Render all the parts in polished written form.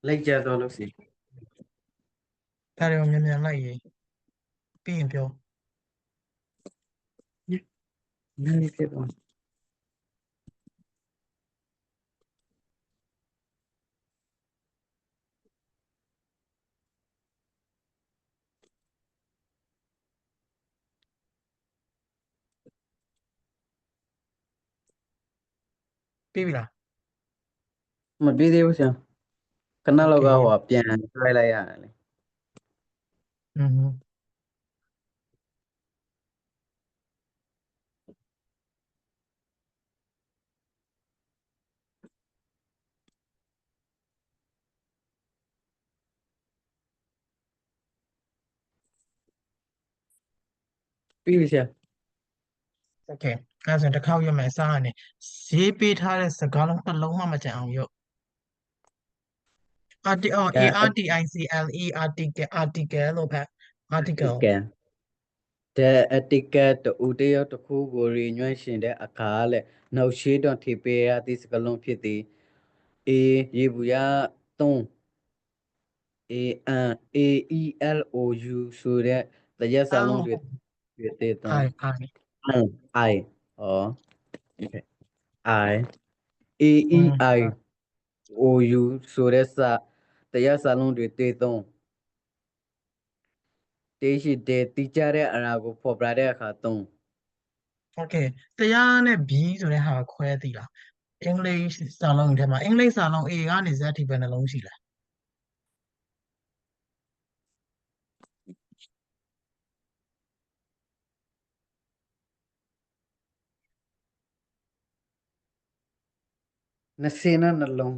လိုက်ကြတော့လို့စီ ဒါတွေကိုမြန်မြန်လိုက်ရေးပြီးရင်ပြော နည်းနည်းဖြစ်သွား ပြီးပြီလား မပြီးသေးဘူးဆရာခဏ โอ လော เค က်ကဟိုပြန်လိုက်လိုက်ရတယ်လေ อือฮึ ပြီးပြီဆရာ โอเคအဲဒါဆိုရင်တစ်ခေါက်ရွတ်မယ်စားရနေဈေးပေးထားတဲ့စကားလုံးတစ်လုံးမှမကြံအောင်ရွတ် article article လို့ဖတ် article ကဲ The article တူတယောက်တစ်ခုကိုရည်ညွှန်းရှင်တဲ့အခါလဲနှုတ်ရှိတော်ထိပေးရသည့်စကားလုံးဖြစ်သည် A ရေဘူးရ3 AELOU ဆိုတဲ့တရားစာလုံးတွေဖြစ်တဲ့တော့ I ဩ okay I อืม AEIOU ဆိုတဲ့တရားစာလုံးတွေတွေ့တော့တေးရှိတဲ့တိကျတဲ့အရာကိုဖော်ပြတဲ့အခါတော့ โอเคတရားနဲ့ B ဆိုတဲ့ဟာကိုခွဲသိလားအင်္ဂလိပ်စာလုံးထဲမှာအင်္ဂလိပ်စာလုံး A ကနေ Z ထိပဲနှလုံးရှိလား 20နဲ့နှလုံး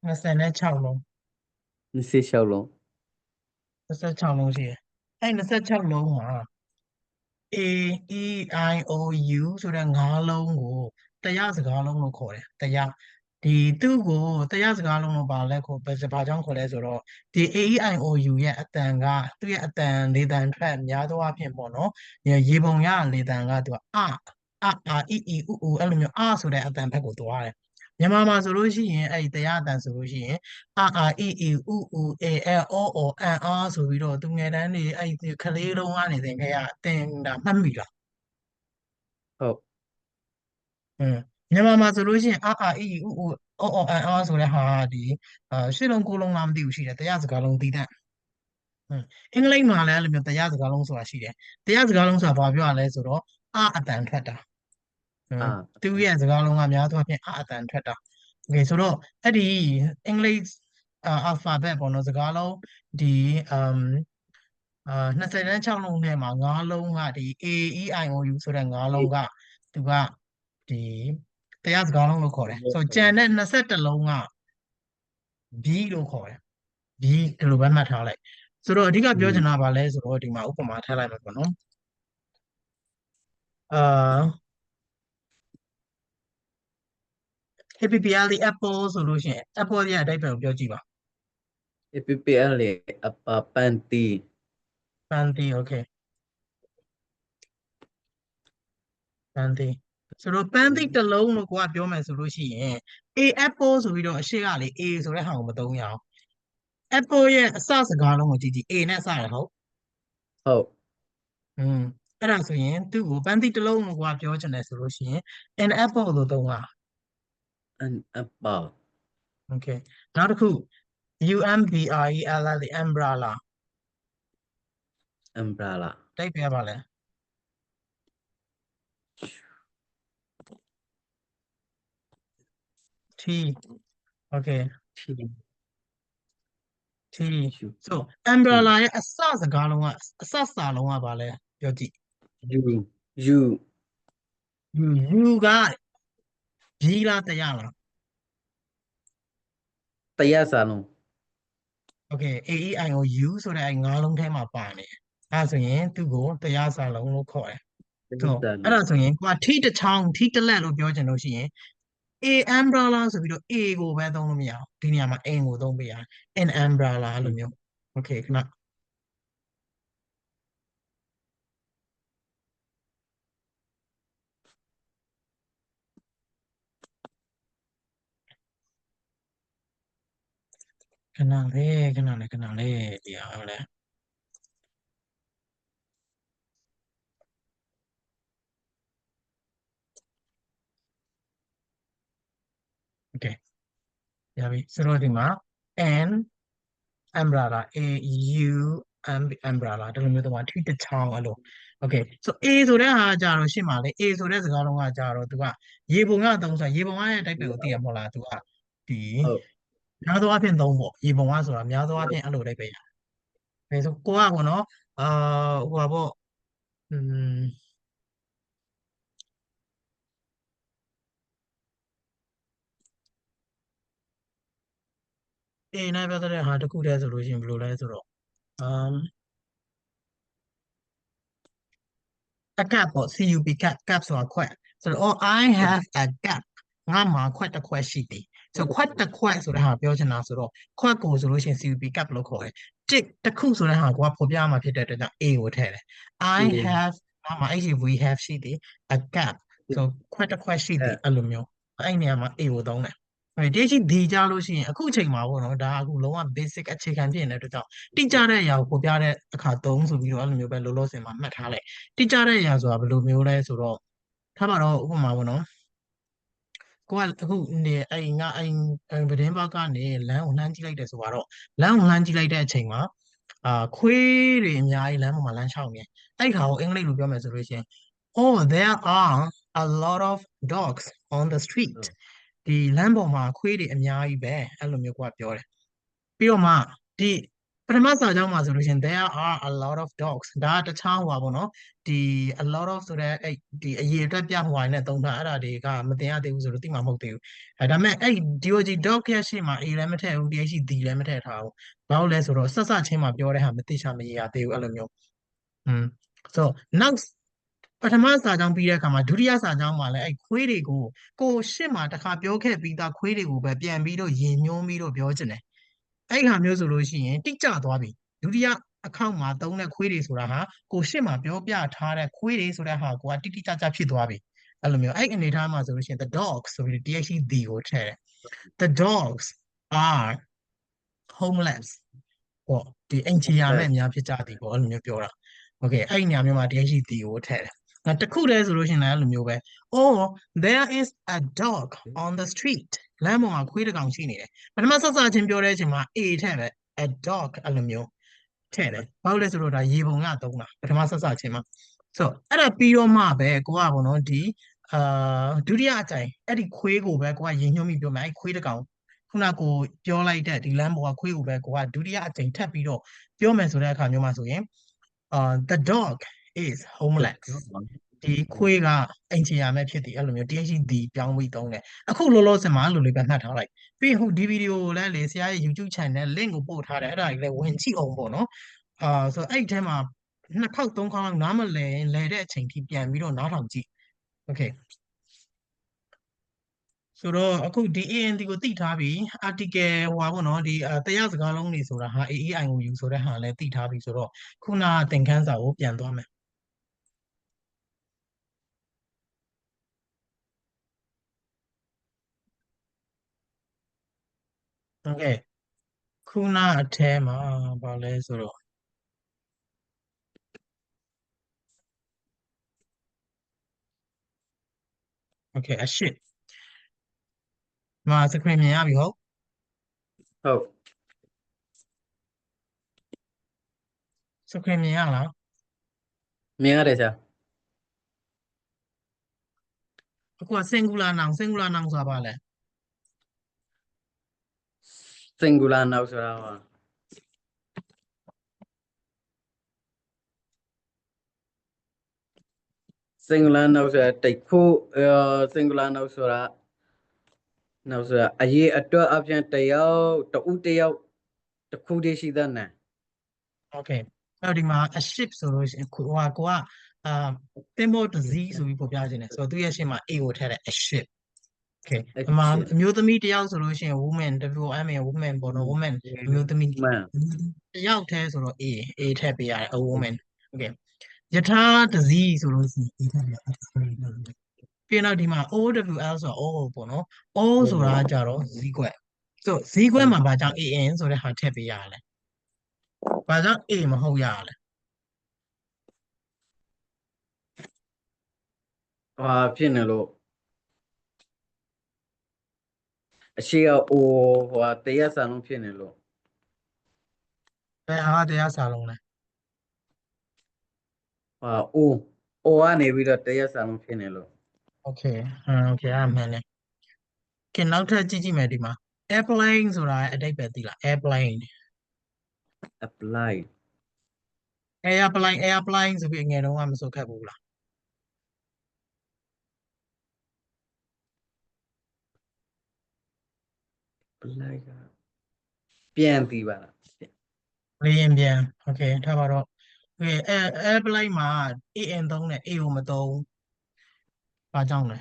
26လုံး 26လုံး 26လုံးရှိတယ်အဲ့26လုံးမှာ A E I O U ဆိုတဲ့ငါးလုံးကိုတရားစကားလုံးလို့ခေါ်တယ်တရားဒီသူ့ကိုတရားစကားလုံးလို့ပါလဲခေါ်ဘာကြောင့်ခေါ်လဲဆိုတော့ဒီ A E I O U ရဲ့အတန်ကသူ့ရဲ့အတန်လေတန်ထွက်များသောအားဖြင့်ပေါ့နော်ရေပုံရလေတန်ကသူကအအဲ့လိုမျိုးဆိုတဲ့အတန်ဘက်ကိုသွားတယ်မြန်မာမှာဆိုလို့ရှိရင်အဲ့ဒီတရားအတန်ဆိုလို့ရှိရင်ဆိုပြီးတော့သူငယ်တန်းနေအဲ့ဒီကလေးလုံးကနေသင်ခဲ့ရတင်တာမှတ်မိလား ဟုတ် อืมမြန်မာမှာဆိုလို့ရှိရင်ဆိုတဲ့ဟာကဒီရှစ်လုံးကိုးလုံးလားမသိဘူးရှိတယ်တရားစကားလုံးတည်တဲ့အင်္ဂလိပ်မှာလည်းအဲ့လိုမျိုးတရားစကားလုံးဆိုတာရှိတယ်တရားစကားလုံးဆိုတာဘာပြောရလဲဆိုတော့အတန်ထွက်တာသူရဲ့စကားလုံးကများသောအားဖြင့်အတန်ထွက်တာโอเคဆိုတော့အဲ့ဒီအင်္ဂလိပ်alphabet ပေါ့နော်စကားလုံးဒီ26လုံးထဲမှာ9လုံးကဒီ AEIOU ဆိုတဲ့9လုံးကသူကဒီတရားစကားလုံးလို့ခေါ်တယ်ဆိုတော့ကျန်တဲ့21လုံးက B လို့ခေါ်တယ် B ဒီလိုပဲမှတ်ထားလိုက်ဆိုတော့အဓိကပြောချင်တာကဘာလဲဆိုတော့ဒီမှာဥပမာထားလိုက်မယ်ပေါ့နော်အာ apple ဆိုလို့ရှိရင် apple ရဲ့အဓိပ္ပာယ်ကိုပြောကြည့်ပါ APPL လေပန်တီ ပန်းသီး okay ပန်းသီးဆိုတော့ပန်းသီးတစ်လုံးလို့ကိုကပြောမယ်ဆိုလို့ရှိရင် apple ဆိုပြီးတော့အရှိကလေ A ဆိုတဲ့ဟာကိုမသုံးရအောင် apple ရဲ့အစစကားလုံးကိုကြည့်ကြည့် A နဲ့စရဟုတ်ဟုတ် อืมအဲ့ဒါဆိုရင်သူ့ကိုပန်းသီးတစ်လုံးလို့ကိုကပြောချင်တယ်ဆိုလို့ရှိရင် an apple လို့သုံးတာ an apple okay နောက်တစ်ခု umbrella umbrella umbrella တိတ်ပြပါလဲ T okay T T U so T umbrella ရဲ့အစစကားလုံးကအစစာလုံးကဘာလဲပြောကြည့် U U က B လားတရားလား တရားစာလုံး okay AEIOU ဆိုတဲ့အဲငါးလုံးထဲမှာပါနေတယ်အဲဒါဆိုရင်သူ့ကိုတရားစာလုံးလို့ခေါ်တယ်ဆိုတရားစာအဲ့လုံးဒါဆိုရင်ကိုက T တစ်ချောင်း T တစ်လက်လို့ပြောချင်လို့ရှိရင် A umbrella ဆိုပြီးတော့ A ကိုပဲသုံးလို့မရအောင်ဒီနေရာမှာ N ကိုသုံးပေးရတယ် N umbrella အဲ့လိုမျိုး okay ခဏ ခဏလေးဒီအောင်လဲ okay ရပြီဆိုတော့ဒီမှာ an umbrella a u umbrella ဒီလိုမျိုးတော့ထိတစ်ချောင်းအဲ့လို okay so a ဆိုတဲ့ဟာကြတော့ရှင်းပါလေ a ဆိုတဲ့စကားလုံးကကြတော့သူကရေပုံကသုံးဆိုရေပုံကရဲ့တိုက်ပဲကိုသိရမဟုတ်လားသူကဒီ ဟုတ် များသောအားဖြင့်သုံးပေါ့ရေပုံကဆိုတာများသောအားဖြင့်အဲ့လိုတိုက်ပဲရဒါဆိုကိုကပေါ့နော်ဟိုပါပေါ့อืม A နဲ့ပြတဲ့ဟာတစ်ခုတည်းဆိုလို့ရှိရင်ဘယ်လိုလဲဆိုတော့ a gap ပေါ့ cup gap ဆိုတာခွက်ဆိုတော့ I have a gap ငါမှာခွက်တစ်ခွက်ရှိသည်ဆိုခွက်တစ်ခွက်ဆိုတဲ့ဟာပြောချင်တာဆိုတော့ခွက်ကိုဆိုလို့ရှိရင် cup gap လို့ခေါ်တယ်တစ်ခုဆိုတဲ့ဟာကိုကဖော်ပြမှာဖြစ်တဲ့အတွက်ကြောင့် A ကိုထည့်တယ် I have ငါမှာ we have ရှိသည် a gap ဆိုခွက်တစ်ခွက်ရှိသည်အဲ့လိုမျိုးအဲ့နေရာမှာ A ကိုသုံးတယ်ဒီရှိဒီကြလို့ရှိရင်အခုအချိန်မှာပေါ့နော်ဒါအခုလုံးဝ basic အခြေခံဖြစ်နေတဲ့အတွက်ကြောင့်တိကျတဲ့အရာကိုဖော်ပြတဲ့အခါသုံးဆိုပြီးတော့အဲ့လိုမျိုးပဲလောလောဆယ်မှာမှတ်ထားလိုက်တိကျတဲ့အရာဆိုတာဘယ်လိုမျိုးလဲဆိုတော့ထားပါတော့ဥပမာပေါ့နော်ကိုကအခုနေအဲ့ငါအဲ့ဗဒင်းဘောက်ကနေလမ်းကိုလှမ်းကြည့်လိုက်တယ်ဆိုတော့လမ်းကိုလှမ်းကြည့်လိုက်တဲ့အချိန်မှာခွေးတွေအများကြီးလမ်းပေါ်မှာလမ်းလျှောက်နေအဲ့ခါကိုအင်္ဂလိပ်လိုပြောမယ်ဆိုလို့ရှိရင် oh there are a lot of dogs on the street ဒီလမ်းပေါ်မှာခွေးတွေအများကြီးပဲအဲ့လိုမျိုးကိုကပြောတယ်ပြီးတော့မှဒီပထမစာကြောင်းမှာဆိုလို့ရှိရင် there are a lot of dogs ဒါကတခြားဟိုပါပေါ့နော်ဒီ a lot of ဆိုတဲ့အဲ့ဒီအရေအတွက်ပြဟိုဟာနဲ့သုံးထားအဲ့ဒါတွေကမတင်ရသေးဘူးဆိုတော့သိမှာမဟုတ်သေးဘူးဒါပေမဲ့အဲ့ dog dog ရဲ့ရှေ့မှာ a လည်းမထည့်ဘူး d ရှိ d လည်းမထည့်ထားဘူးဘာလို့လဲဆိုတော့ဆက်ချင်းမှာပြောတဲ့ဟာမသိချာမရရသေးဘူးအဲ့လိုမျိုးso now ပထမစာကြောင်းပြီးတဲ့အခါမှာဒုတိယစာကြောင်းမှာလည်းအဲ့ခွေးတွေကိုကိုရှစ်မှာတစ်ခါပြောခဲ့ပြီးသားခွေးတွေကိုပဲပြန်ပြီးတော့ရင်ညွှန်းပြီးတော့ပြောချင်တယ်အဲ့ဟာမျိုးဆိုလို့ရှိရင်တိကျသွားပြီဒုတိယအခေါက်မှာသုံးတဲ့ခွေးတွေဆိုတာဟာကိုရှစ်မှာပြောပြထားတဲ့ခွေးတွေဆိုတဲ့ဟာကိုကတိတိကျကျဖြစ်သွားပြီအဲ့လိုမျိုးအဲ့အနေထားမှာဆိုလို့ရှိရင် the dogs ဆိုပြီး THD ကိုထည့်တယ် the dogs are homeless ပေါ့ဒီအိမ်ချရာမဲ့အများဖြစ်ကြသည်ပေါ့အဲ့လိုမျိုးပြောတာโอเคအဲ့ဒီနေရာမျိုးမှာ THD ကိုထည့်တယ်တခုတည်းဆိုလို့ရှိရင်လည်းအဲ့လိုမျိုးပဲ or there is a dog on the street လမ်းပေါ်မှာခွေးတစ်ကောင်ရှိနေတယ်ပထမဆက်စချင်းပြောတဲ့အချိန်မှာ a ထည့်တယ် a dog အဲ့လိုမျိုးထည့်တယ်ဘာလို့လဲဆိုတော့ဒါရေပုံကသုံးတာပထမဆက်စချင်းမှာဆိုတော့အဲ့ဒါပြီးတော့မှပဲကိုကပေါ့နော်ဒီဒုတိယအကြိမ်အဲ့ဒီခွေးကိုပဲကိုကရင်ညွှန်းပြီးပြောမယ်အဲ့ခွေးတစ်ကောင်ခုနကိုပြောလိုက်တဲ့ဒီလမ်းပေါ်ကခွေးကိုပဲကိုကဒုတိယအကြိမ်ထပ်ပြီးတော့ပြောမယ်ဆိုတဲ့အခါမျိုးမှာဆိုရင်the dog is homeless ဒီခွေးကအိမ်ချရာမဲ့ဖြစ်သည်အဲ့လိုမျိုး THD ပြောင်းပြီးသုံးတယ်အခုလောလောဆယ်မှာအဲ့လိုလေးပဲမှတ်ထားလိုက်ပြီးဟိုဒီဗီဒီယိုကိုလည်းလေဆရာရဲ့ YouTube channel link ကိုပို့ထားတယ်အဲ့ဒါကြီးလည်းဝင်ကြည့်အောင်ပေါ့နော်ဆိုအဲ့ထဲမှာနှစ်ခေါက်သုံးခေါက်လောက်နားမလဲလဲတဲ့အချိန်ထိပြန်ပြီးတော့နားထောင်ကြည့် okay ဆိုတော့အခုဒီ ANT ကိုသိထားပြီ article ဟိုပါပေါ့နော်ဒီတရားစကားလုံးတွေဆိုတာဟာ AEIOU ဆိုတဲ့ဟာလည်းသိထားပြီဆိုတော့ခုနကသင်ခန်းစာကိုပြန်သွားမယ်โอเคခုနအထဲမှာဘာလဲဆိုတော့ okay အရှစ်မှာစခရင်မြင်ရပြီဟုတ်ဟုတ်စခရင်မြင်ရလားမြင်ရတယ်ဆရာအခုက singular noun ဆိုတာဘာလဲ singular noun ဆိုတာဟော singular noun ဆိုတာတိတ်ခိုးsingular noun ဆိုတာနောက်ဆိုတာအရေးအတွက်အပြင်တယောက်တယောက်တစ်ခုတည်းရှိတဲ့နာ okay အဲ့ဒီမှာအရှစ်ဆိုလို့ရှိရင်ကိုကသင်္ဘောတစ်စီးဆိုပြီးဖော်ပြခြင်းတယ်ဆိုတော့သူရဲ့ရှေ့မှာ a ကိုထည့်တယ်အရှစ် okay အမှာအမျိုးသမီးတယောက်ဆိုလို့ရှိရင် woman WOMAN woman ပေါ့နော် woman အမျိုးသမီးတယောက်တည်းဆိုတော့ a ထည့်ပေးရတယ် a woman okay ယထာတစ်စီးဆိုလို့ရှိရင် a ထည့်ပေးရတယ်ပြီးတော့ဒီမှာ OWL ဆိုတော့ O ပေါ့နော် O ဆိုတာကြတော့ဈေးကွက် ဆိုဈေးကွက်မှာဘာကြောင့် AN ဆိုတဲ့ဟာထည့်ပေးရလဲဘာကြောင့် A မဟုတ်ရလဲ ဟာဖြစ်နေလို့အရှိကအိုဟိုတရက်စာလုံးဖြစ်နေလို့ ဘယ်ဟာတရားစာလုံးလဲ ဟာအိုကနေပြီးတော့တရက်စာလုံးဖြစ်နေလို့ Okay โอเคအဲ့မှန်တယ်ကဲနောက်ထပ်ကြည့်ကြည့်မယ်ဒီမှာ airplane ဆိုတာအဓိပ္ပာယ်သိလား airplane apply airplane ဆိုပြီးငယ်တုန်းကမဆိုခက်ဘူးလား apply ကပြန်ပြီးပါလား လေယာဉ်ပြန် Okay ထားပါတော့ Okay airplane မှာ AN သုံးတယ် A ကိုမသုံးဘာကြောင့်လဲ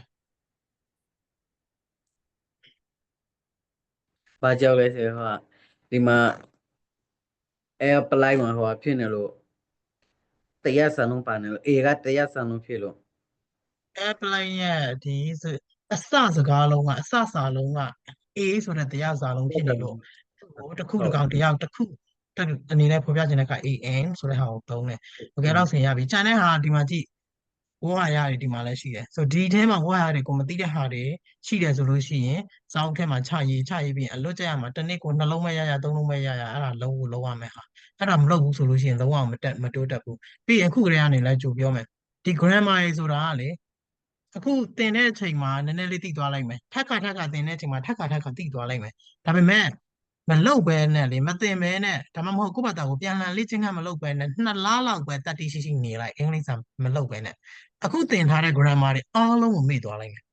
ဘာကြောက်လဲဆိုတော့ဒီမှာ apply မှာဟိုဖြစ်နေလို့တရက်စာလုံးပါနေလို့ A ကတရက်စာလုံးဖြစ်လို့ airplane ရဲ့ဒီအစစကားလုံးကအစစာလုံးက A ဆိုတဲ့တရားစာလုံးဖြစ်နေလို့ဟိုတစ်ခုတစ်ကောင်တစ်ယောက်တစ်ခုအနေနဲ့ဖော်ပြခြင်းတဲ့အခါ AN ဆိုတဲ့ဟာကိုသုံးတယ်။ Okay တော့ဆင်ရပြီ။ခြံတဲ့ဟာဒီမှာကြည့်ဝါရတွေဒီမှာလည်းရှိတယ်။ဆိုဒီထဲမှာဝါရတွေကိုမသိတဲ့ဟာတွေရှိတယ်ဆိုလို့ရှိရင်စောင်းထဲမှာချရေးပြီးအလွတ်ကျရမှာတစ်နေ့ကိုနှလုံးမဲ့ရသုံးလုံးမဲ့ရအဲ့ဒါလုံးဝလုံးရမယ်ဟာအဲ့ဒါမလုပ်ဘူးဆိုလို့ရှိရင်လုံးဝမတိုးတက်ဘူး။ပြီးရင်အခုကလေးကနေလည်းကြိုပြောမယ်။ဒီ grammar ရေးဆိုတာကလေအခုသင်တဲ့အချိန်မှာနည်းနည်းလေးသိသွားလိုက်မယ်ထပ်ခါသင်တဲ့အချိန်မှာထပ်ခါသိသွားလိုက်မယ်ဒါပေမဲ့မလုပ်ပဲနဲ့လေမသင်ပဲနဲ့ဒါမှမဟုတ်ကိုယ့်ဘာသာကိုပြန်လှန်လေ့ကျင့်ခန်းမလုပ်ပဲနဲ့2 လလောက်ပဲတတိရှိနေလိုက်အင်္ဂလိပ်စာမလုပ်ပဲနဲ့အခုသင်ထားတဲ့ grammar တွေအားလုံးကိုမေ့သွားလိုက်မယ်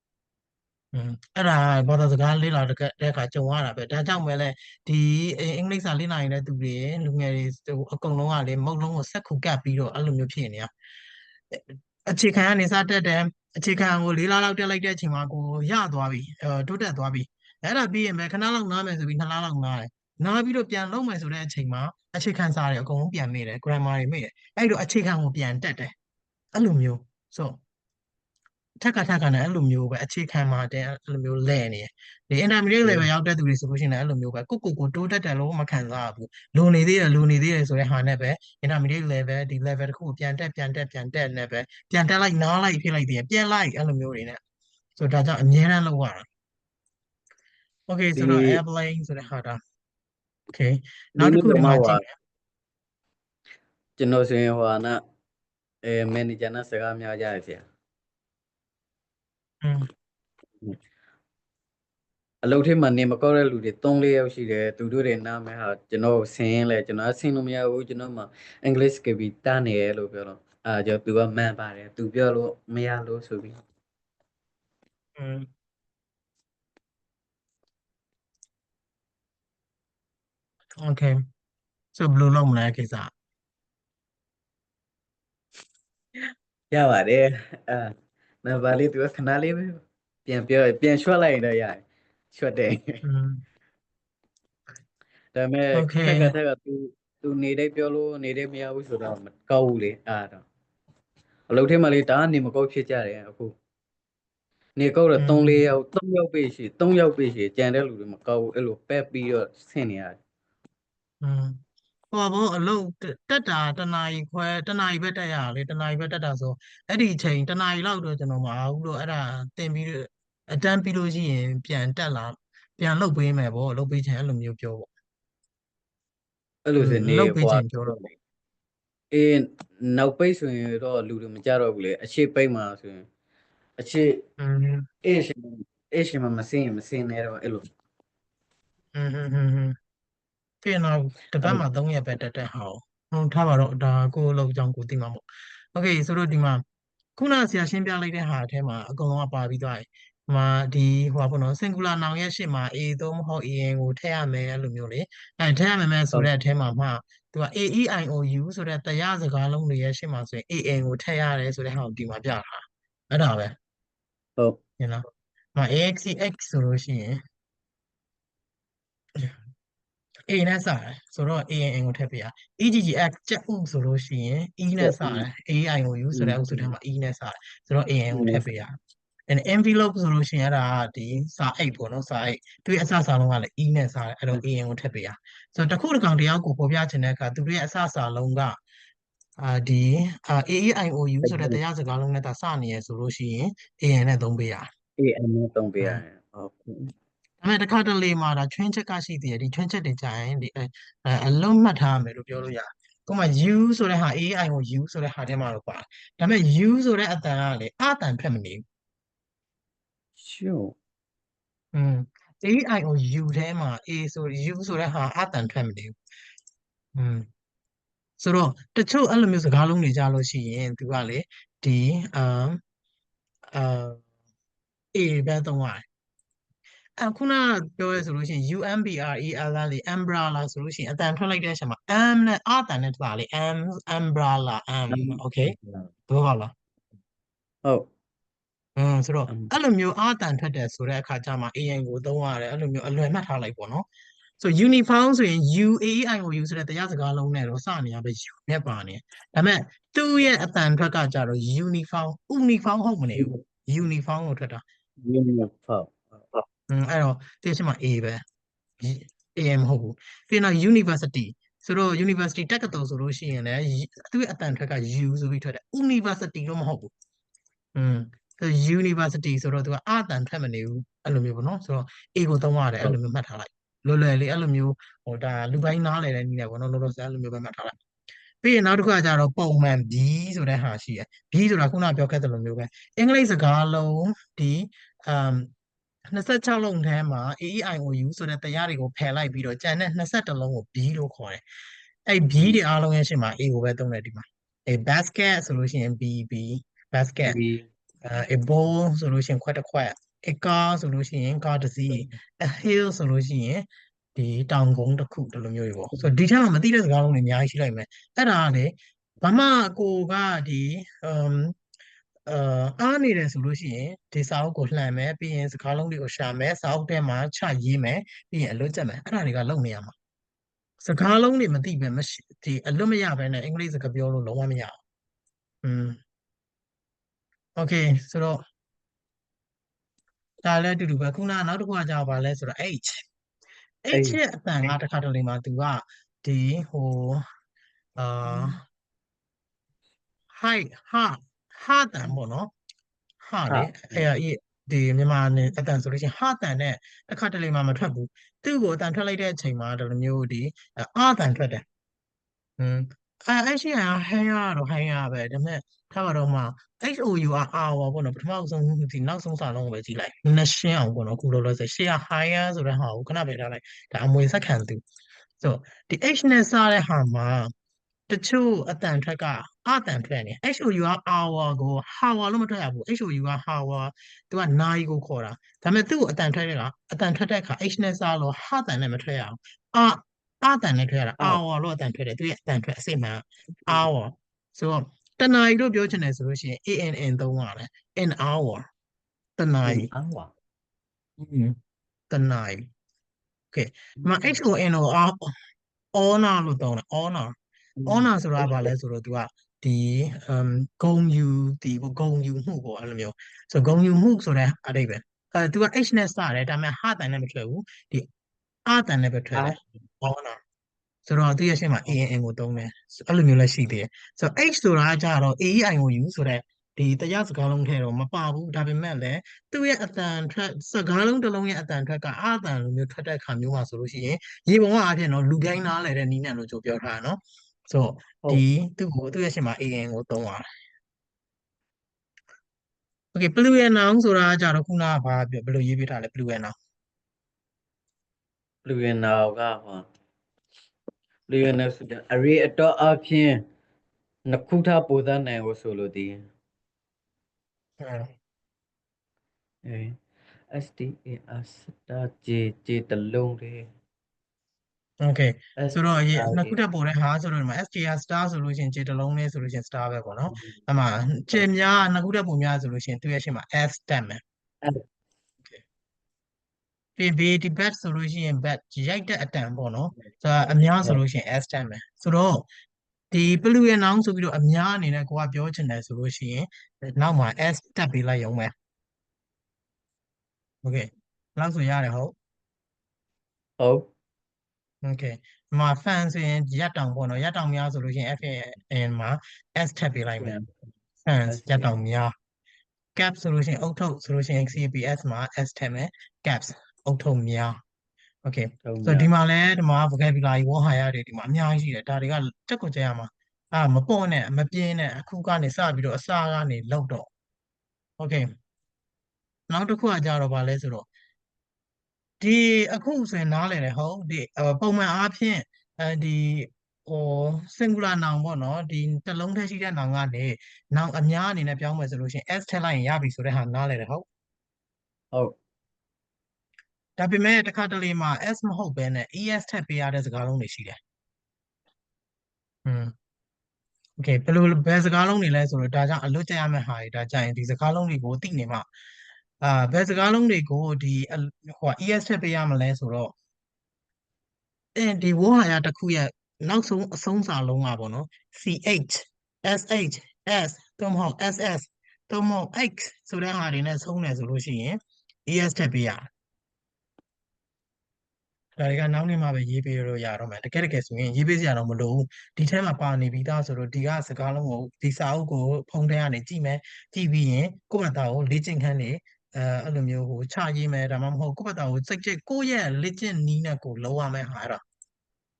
အဲ့ဒါဘာသာစကားလေ့လာတဲ့အခါကြုံရတာပဲဒါကြောင့်ပဲလေဒီအင်္ဂလိပ်စာလေ့လာနေတဲ့သူတွေလူငယ်တွေအကုန်လုံးကလေမုတ်လုံးကိုစက်ခုကပ်ပြီးတော့အဲ့လိုမျိုးဖြစ်နေတာအခြေခံကနေစတက်တယ်အခြေခံကို4 လလောက်တက်လိုက်တဲ့အချိန်မှာကိုရသွားပြီတိုးတက်သွားပြီအဲ့ဒါပြီးရင်ပဲခဏလောက်နားမယ်ဆိုပြီး2 လလောက်နားတယ်နားပြီးတော့ပြန်လုပ်မယ်ဆိုတဲ့အချိန်မှာအခြေခံစာတွေအကုန်လုံးပြန်မေ့တယ် grammar တွေမေ့တယ်အဲ့တော့အခြေခံကိုပြန်တက်တယ်အဲ့လိုမျိုးဆိုထက်ကနဲ့အဲ့လိုမျိုးပဲအခြေခံမှာတင်အဲ့လိုမျိုးလဲနေတယ်ဒီ intermediate level ရောက်တဲ့သူတွေဆိုလို့ရှိရင်လည်းအဲ့လိုမျိုးပဲကိုတိုးတက်တယ်လို့မခံစားဘူးလိုနေသေးတယ်ဆိုတဲ့ဟာနဲ့ပဲ intermediate level ဒီ level တစ်ခုကိုပြန်တက်နဲ့ပဲပြန်တက်လိုက်နားလိုက်ဖြစ်လိုက်သေးတယ်ပြန်လိုက်အဲ့လိုမျိုးတွေနဲ့ဆိုတော့ဒါကြောင့်အများအားလောက်ရတာ okay ဒီဆိုတော့ airplane ဆိုတဲ့ဟာဒါ okay ဒီနောက်တစ်ခုဒီနေ့တော့မှဟိုမှာကြည့်မယ်ကျွန်တော်ဆိုရင်ဟိုနာမန်နေဂျာနဲ့စကားများကြရဆရာအလုပ်ထဲမှာနေမကောက်တဲ့လူတွေ3-4ယောက်ရှိတယ်သူတို့တွေနားမယ်ဟာကျွန်တော်ဆင်းလဲကျွန်တော်ဆင်းလို့မရဘူးကျွန်တော်မှအင်္ဂလိပ်စကားပြီးတားနေရလို့ပြောတော့ကြောင့်သူကမှန်ပါတယ်သူပြောလို့မရလို့ဆိုပြီးokay ဆိုဘယ်လိုလုပ်မလဲကိစ္စရပါတယ်နံပါတ်လေးသူကခဏလေးပဲပြန်ပြောပြန်ရွှတ်လိုက်ရင်တော့ရတယ်ရွှတ်တယ်ဒါပေမဲ့ okay ထက်ကသူနေတဲ့ပြောလို့နေတဲ့မရဘူးဆိုတော့မကောက်ဘူးလေတော့အလုပ်ထဲမှာလေဒါကနေမကောက်ဖြစ်ကြတယ်အခုနေကောက်တော့3-4ယောက်3ယောက်ပဲရှိ3ယောက်ပဲရှိကြံတဲ့လူတွေမကောက်ဘူးအဲ့လိုပက်ပြီးတော့ဆင်းနေရတယ်ဟိုဘောအလုပ်တက်တာတနာရီခွဲတနာရီပဲတက်ရလေတနာရီပဲတက်တာဆိုအဲ့ဒီချိန်တနာရီလောက်တော့ကျွန်တော်မအားဘူးလို့အဲ့ဒါတင်ပြီးအတန်းပြီးလို့ရှိရင်ပြန်တက်လာပြန်လုပ်ပေးမယ်ဗောလုပ်ပေးချင်အဲ့လိုမျိုးပြောပေါ့အဲ့လိုဆိုနေလုပ်ပေးဟိုချင်ပြောတော့အေးနောက်ပိတ်ဆိုရင်တော့လူတွေမကြတော့ဘူးလေအရှိပိတ်မှာဆိုရင်အရှိอืมအေးရှင်မစင်းရင်မစင်းနဲ့တော့အဲ့လိုอืมပြင်တော့တပတ်မှာ3 ရက်ပဲတက်တဲ့ဟာဟုတ်ထားပါတော့ဒါကိုယ့်အလုပ်ကြောင့်ကိုသိမှာပေါ့โอเคဆိုတော့ဒီမှာခုနဆရာရှင်းပြလိုက်တဲ့ဟာအထဲမှာအကုန်လုံးကပါပြီးသွားတယ်ဒီမှာဒီဟိုပါဘောနော် singular noun ရဲ့ရှေ့မှာ a သို့မဟုတ် an ကိုထည့်ရမယ်အဲ့လိုမျိုးလေအဲထည့်ရမယ်ဆိုတဲ့အထဲမှာမှသူက a e i o u ဆိုတဲ့တရားစကားလုံးတွေရဲ့ရှေ့မှာဆိုရင် an ကိုထည့်ရတယ်ဆိုတဲ့ဟာကိုဒီမှာပြတာအဲ့ဒါပဲဟုတ်ညနော်မှာ ax x ဆိုလို့ရှိရင် A နဲ့စတယ်ဆိုတော့ AN ကိုထည့်ပေးရ EGGX ကြက်ဥဆိုလို့ရှိရင် E နဲ့စတယ် AIOU ဆိုတဲ့အုပ်စုထဲမှာ E နဲ့စတယ်ဆိုတော့ AN ကိုထည့်ပေးရ and envelope ဆိုလို့ရှိရင်အဲ့ဒါကဒီစာအိတ်ပေါ့နော်စာအိတ်သူရဲ့အစစာလုံးကလည်း e နဲ့စာတယ်အဲ့တော့ an ကိုထည့်ပေးရဆိုတော့တစ်ခုတစ်ကောင်တရားကိုပေါ်ပြချင်တဲ့အခါသူတို့ရဲ့အစစာလုံးကဒီ AEIOU ဆိုတဲ့တရားစကားလုံးနဲ့ဒါစနေရဆိုလို့ရှိရင် an နဲ့သုံးပေးရ AM နဲ့သုံးပေးရတယ်ဟုတ်ကဲ့ ဒါပေမဲ့တစ်ခါတလေမှာဒါချွင်းချက်ကရှိသေးတယ်ဒီချွင်းချက်တွေကြာရင်ဒီအလုံးမှတ်ထားရမယ်လို့ပြောလို့ရတယ်ဥပမာ U ဆိုတဲ့ဟာ AI ကို U ဆိုတဲ့ဟာထဲမှာတော့ပါတယ်ဒါပေမဲ့ U ဆိုတဲ့အတန်ကလေအတန်ထွက်မနေဘူး sure AI ကို U ထဲမှာ A ဆို U ဆိုတဲ့ဟာအတန်ထွက်မနေဘူးဆိုတော့တချို့အဲ့လိုမျိုးစကားလုံးတွေကြားလို့ရှိရင်သူကလေဒီA ပဲသုံးရတယ်ခုနပြောရဲဆိုလို့ရှိရင် UMBRELA လေ umbrella ဆိုလို့ရှိရင်အတန်ထွက်လိုက်တဲ့အချိန်မှာ M နဲ့အတန်နဲ့ထွက်တာလေ umbrella okay ဘယ်လိုလဲဟုတ်ဆိုတော့အဲ့လိုမျိုးအတန်ထွက်တယ်ဆိုတဲ့အခါကျမှ AN ကိုသုံးရတယ်အဲ့လိုမျိုးအလွယ်မှတ်ထားလိုက်ပေါ့နော်ဆို uniform ဆိုရင် UAEIOU ဆိုတဲ့တရားစကားလုံးနဲ့တော့စနေရပဲ U နဲ့ပါနေဒါပေမဲ့သူ့ရဲ့အတန်ထွက်ကကြတော့ uniform ဟုတ်မနေဘူး uniform ကိုထွက်တာ uniform အဲ့တော့ဒီအချိန်မှာ A ပဲ AM မဟုတ်ဘူးပြီးတော့ university ဆိုတော့ university တက္ကသိုလ်ဆိုလို့ရှိရင်လည်းသူ့ရဲ့အတန်ထွက်က U ဆိုပြီးထွက်တယ် university တော့မဟုတ်ဘူးuniversity ဆိုတော့သူကအတန်ထွက်မနေဘူးအဲ့လိုမျိုးပေါ့နော်ဆိုတော့ A ကိုသုံးရတယ်အဲ့လိုမျိုးမှတ်ထားလိုက်လွယ်လွယ်လေးအဲ့လိုမျိုးဟိုဒါလူပိုင်းနားလည်တဲ့နည်းနဲ့ပေါ့နော်လောလောဆယ်အဲ့လိုမျိုးပဲမှတ်ထားလိုက်ပြီးရင်နောက်တစ်ခုကကြတော့ပုံမှန် B ဆိုတဲ့ဟာရှိတယ် B ဆိုတာခုနပြောခဲ့သလိုမျိုးပဲအင်္ဂလိပ်စကားလုံးဒီ26လုံးထဲမှာ AEIOU ဆိုတဲ့တရားတွေကိုဖယ်လိုက်ပြီးတော့ကျန်တဲ့21လုံးကို B လို့ခေါ်တယ်အဲ့ B တွေအားလုံးရဲ့ရှေ့မှာ A ကိုပဲသုံးတယ်ဒီမှာbasket ဆိုလို့ရှိရင် B basket a bowl ဆိုလို့ရှိရင်ခွက်တစ်ခွက် a car ဆိုလို့ရှိရင်ကားတစ်စီး a hill ဆိုလို့ရှိရင်ဒီတောင်ကုန်းတစ်ခုဒီလိုမျိုးတွေပေါ့ဆိုတော့ဒီထက်မှမသိတဲ့စကားလုံးတွေအများကြီးရှိလိုက်မယ်အဲ့ဒါကလေဘာမှကိုကဒီအားနေတယ်ဆိုလို့ရှိရင်ဒီစာအုပ်ကိုလှန်မယ်ပြီးရင်စကားလုံးတွေကိုရှာမယ်စာအုပ်ထဲမှာချရေးမယ်ပြီးရင်အလွတ်ကျက်မယ်အဲ့ဒါတွေကလုပ်နေရမှာစကားလုံးတွေမသိပဲမရှိဒီအလွတ်မရဘဲနဲ့အင်္ဂလိပ်စကားပြောလို့လုံးဝမရဘူးokay ဆိုတော့ဒါလည်းအတူတူပဲခုနနောက်တစ်ခုကကြာပါလဲဆိုတော့ H ရဲ့အတန်ကတစ်ခါတလေမှာသူကဒီဟိုheight ဟာတန်ပေါ့နော်ဟာလေအဲ့ဒီမြန်မာနဲ့အတန်ဆိုလို့ရှိရင်ဟာတန်နဲ့တစ်ခါတလေမှာမထွက်ဘူးသူ့ကိုအတန်ထွက်လိုက်တဲ့အချိန်မှာဒီလိုမျိုးဒီအတန်ထွက်တယ်အဲ့ရှိရင်ဟိုင်းရတော့ဟိုင်းရပဲဒါပေမဲ့ထားပါတော့မှ HOU က hour ပေါ့နော်ပထမဆုံးဒီနောက်ဆုံးစာလုံးကိုပဲကြည့်လိုက်နှရှင်းအောင်ပေါ့နော်ခုလောလောဆယ်ရှေ့က higher ဆိုတဲ့ဟာကိုခဏပဲထားလိုက်ဒါအမွေဆက်ခံသူဆိုဒီ H နဲ့စတဲ့ဟာမှာတချို့အတန်ထွက်ကအတန်ထွက်နေ HOU က hour ကို hour လို့မထွက်ရဘူး HOU က hour သူကနိုင်ကိုခေါ်တာဒါပေမဲ့သူ့ကိုအတန်ထွက်တဲ့အခါ H နဲ့စလို့ဟာတန်နဲ့မထွက်ရအောင်အတန်နဲ့ထွက်ရတာ hour လို့အတန်ထွက်တယ်သူရဲ့အတန်ထွက်အစစ်မှန် hour ဆိုတော့တနာရီလို့ပြောချင်တယ်ဆိုလို့ရှိရင် ANN သုံးရတယ် an hour တနာရီတနာရီ okay မ HON ကို honor လို့သုံးတယ် honor ဆိုတာကဘာလဲဆိုတော့သူကဒီဂုံယူဒီဂုံယူမှုပေါ့အဲ့လိုမျိုးဆိုဂုံယူမှုဆိုတဲ့အဓိပ္ပာယ်သူက H နဲ့စတယ်ဒါပေမဲ့ဟာတန်နဲ့မထွက်ဘူးဒီအတန်နဲ့ပဲထွက်တယ် honor ဆိုတော့သူရဲ့ရှေ့မှာ ANN ကိုသုံးတယ်အဲ့လိုမျိုးလည်းရှိသေးတယ်ဆိုတော့ H ဆိုတာကကြတော့ AEIOU ဆိုတဲ့ဒီတရားစကားလုံးထဲတော့မပါဘူးဒါပေမဲ့လည်းသူ့ရဲ့အတန်ထွက်စကားလုံးတစ်လုံးရဲ့အတန်ထွက်ကအတန်လိုမျိုးထွက်တဲ့ခါမျိုးမှာဆိုလို့ရှိရင်ရေပုံကအဖြစ်နော်လူပြိုင်းနားလဲတဲ့နီးနဲ့လို့ကြိုပြောထားတာနော်ဆိုတော့ဒီသူ့ရဲ့ရှေ့မှာ AN ကိုသုံးရတယ် okay plural noun ဆိုတာကကြတော့ခုနကဘာပြောဘယ်လိုရေးပြထားလဲ plural noun ကဟောLionel ဆိုတာ array အတော့အဖြစ်နှစ်ခုထားပိုသားနိုင်ကိုဆိုလို့ဒီSTAR စတာJ တလုံးလေး okay ဆိုတော့နှစ်ခုတက်ပေါ်တဲ့ဟာဆိုတော့ဒီမှာ STR star ဆိုလို့ရှိရင် J တလုံးလေးဆိုလို့ရှိရင် star ပဲပေါ့နော်အဲ့မှာ J များနှစ်ခုတက်ပေါ်များဆိုလို့ရှိရင်သူရဲ့ရှေ့မှာ S တက်မယ်ပြီး BAT bat ဆိုလို့ရှိရင် bat ရိုက်တဲ့အတန်ပေါ့နော်ဆိုတော့အများဆိုလို့ရှိရင် S တက်မယ်ဆိုတော့ဒီ plural noun ဆိုပြီးတော့အများအနေနဲ့ကိုကပြောချင်တယ်ဆိုလို့ရှိရင်နောက်မှာ S တက်ပေးလိုက်ရုံပဲ okay လောက်ဆိုရတယ်ဟုတ် ဟုတ် okay ဒီမှာ fan ဆိုရင်ရက်တောင်ပေါ့နော်ရက်တောင်များဆိုလို့ရှိရင် fan မှာ s ထပ်ပေးလိုက်မယ် fans ရက်တောင်များ cap ဆိုလို့ရှိရင်အုတ်ထုတ်ဆိုလို့ရှိရင် caps မှာ s ထည့်မယ် caps အုတ်ထုတ်များ okay ဟုတ် ဆိုတော့ဒီမှာလဲဒီမှာ vocabulary ဝေါ်ဟာရတွေဒီမှာအများကြီးရှိတယ်ဒါတွေကတက်ကိုကြရမှာမပေါ့နဲ့မပြင်းနဲ့အခုကနေစပြီးတော့အစကနေလောက်တော့ okay နောက်တစ်ခုကကြတော့ဗာလဲဆိုတော့ဒီအခုဆိုရင်နားလည်တယ်ဟုတ်ဒီပုံမှန်အားဖြင့်ဒီဟို singular noun ပေါ့နော်ဒီတစ်လုံးတည်းရှိတဲ့ noun ကနေ noun အများအနေနဲ့ပြောင်းမယ်ဆိုလို့ရှိရင် s ထည့်လိုက်ရင်ရပြီဆိုတဲ့ဟာနားလည်တယ်ဟုတ် ဟုတ် ဒါပေမဲ့တစ်ခါတလေမှာ s မဟုတ်ဘဲနဲ့ es ထည့်ပေးရတဲ့စကားလုံးတွေရှိတယ်okay ဘယ်စကားလုံးတွေလဲဆိုတော့ဒါကြောင့်အလွတ်ကျရမယ့်ဟာတွေဒါကြာရင်ဒီစကားလုံးတွေကိုသိနေမှာဘယ်စကားလုံးတွေကိုဒီဟို es ထည့်ပေးရမလဲဆိုတော့ဒီဝေါ်ဟာရတစ်ခုရဲ့နောက်ဆုံးအဆုံးစာလုံးကပေါ့နော် ch sh s သို့မဟုတ် ss သို့မဟုတ် x ဆိုတဲ့ဟာတွေနဲ့ဆုံးတယ်ဆိုလို့ရှိရင် es ထည့်ပေးရတယ်ဒါတွေကနောက်နေ့မှပဲရေးပေးလို့ရတော့မယ်တကယ်ဆိုရင်ရေးပေးစရာတော့မလိုဘူးဒီထဲမှာပါနေပြီးသားဆိုတော့ဒီကစကားလုံးကိုဒီစာအုပ်ကိုဖုန်းထဲကနေကြည့်မယ်ကြည့်ပြီးရင်ကိုယ့်ဘာသာကိုလေ့ကျင့်ခန်းနေအဲ့လိုမျိုးဟိုချရေးမယ်ဒါမှမဟုတ်ကိုယ့်ဘာသာကိုစိတ်ကြိတ်ကိုယ့်ရဲ့လေ့ကျင့်နည်းနဲ့ကိုလုံးဝမယ်ဟာအဲ့ဒါ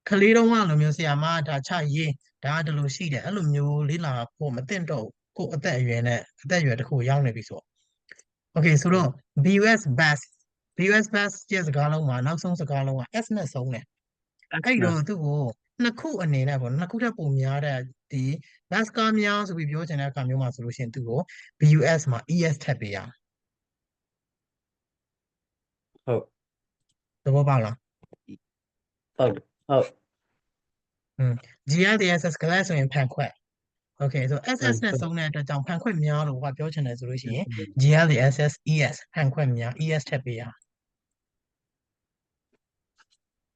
ကလေးတုန်းကလိုမျိုးဆရာမဒါချရေးဒါကဒီလိုရှိတယ်အဲ့လိုမျိုးလေ့လာဖို့မသင့်တော့ကိုယ့်အသက်အရွယ်နဲ့အသက်အရွယ်တစ်ခုရောက်နေပြီဆိုတော့ okay ဆိုတော့ BUS bus BUS bus ရဲ့စကားလုံးမှာနောက်ဆုံးစကားလုံးက S နဲ့ဆုံးတယ်အဲ့တော့သူ့ကိုနှစ်ခုအနေနဲ့ပေါ့နှစ်ခုထပ်ပုံများတဲ့ဒီ bus ကားများဆိုပြီးပြောချင်တဲ့အခါမျိုးမှာဆိုလို့ရှိရင်သူ့ကို BUS မှာ ES ထပ်ပေးရ ဟုတ် သဘောပေါက်လား ဟုတ်ဟုတ် GLDSS ကလေးဆိုရင်ဖန်ခွက် okay ဆို SS နဲ့ ဟုတ် ဆုံးတဲ့အတွက်ကြောင့်ဖန်ခွက်များလို့ဟောပြောချင်တယ်ဆိုလို့ရှိရင် GLDSS ES ဖန်ခွက်များ ES ထပ်ပေးရ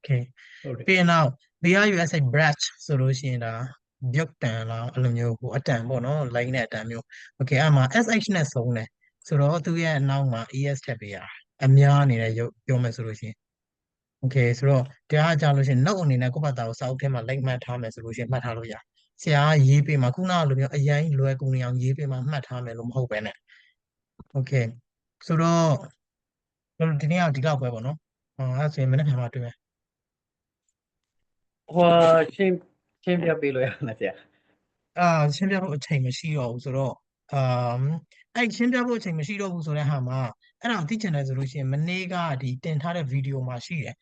okay ဟုတ်တယ် ပြီးရင်နောက် BRUSA branch ဆိုလို့ရှိရင်ဒါပြုတ်တန်လားအဲ့လိုမျိုးဟိုအတန်ပေါ့နော် line နဲ့အတန်မျိုး okay အဲ့မှာ SH နဲ့ဆုံးတယ်ဆိုတော့သူရဲ့အနောက်မှာ ES ထည့်ပေးရအများအနေနဲ့ပြောမယ်ဆိုလို့ရှိရင် okay ဆိုတော့တရားကြလို့ရှိရင် note အနေနဲ့ကိုယ့်ဘာသာကိုစာအုပ်ထဲမှာ link မှတ်ထားမယ်ဆိုလို့ရှိရင်မှတ်ထားလို့ရဆရာရေးပေးမှာခုနကလိုမျိုးအရင်လွယ်ကူနေအောင်ရေးပေးမှာမှတ်ထားမယ်လို့မဟုတ်ပဲနဲ့ okay ဆိုတော့ဒီနေ့ကဒီလောက်ပဲပေါ့နော်အဲ့ဆိုရင်မနေ့ကမှတွေ့မယ် ဟိုရှင်းပြပေးလို့ရလားဆရာ ရှင်းပြဖို့အချိန်မရှိတော့ဘူးဆိုတော့အမ်အဲ့ရှင်းပြဖို့အချိန်မရှိတော့ဘူးဆိုတဲ့ဟာမှာအဲ့ဒါကိုသိချင်တယ်ဆိုလို့ရှိရင်မနေ့ကဒီတင်ထားတဲ့ဗီဒီယိုမှာရှိတယ်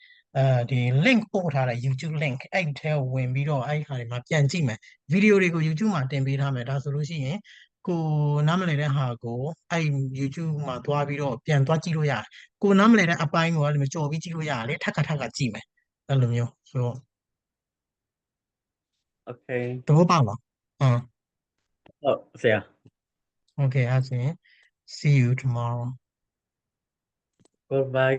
ဒီ link ပို့ထားတဲ့ YouTube link အဲ့ထဲကိုဝင်ပြီးတော့အဲ့ဟာတွေမှာပြန်ကြည့်မယ်ဗီဒီယိုတွေကို YouTube မှာတင်ပေးထားမယ်ဒါဆိုလို့ရှိရင်ကိုနားမလည်တဲ့ဟာကိုအဲ့ YouTube မှာသွားပြီးတော့ပြန်သွားကြည့်လို့ရတယ်ကိုနားမလည်တဲ့အပိုင်းကိုအဲ့လိုမျိုးကြော်ပြီးကြည့်လို့ရတယ်လေထပ်ခါကြည့်မယ်အဲ့လိုမျိုးဆိုတော့ Okay သဘောပေါက်လားဟုတ်ဆရာ okay အဲ့ဆိုရင် see you tomorrow Goodbye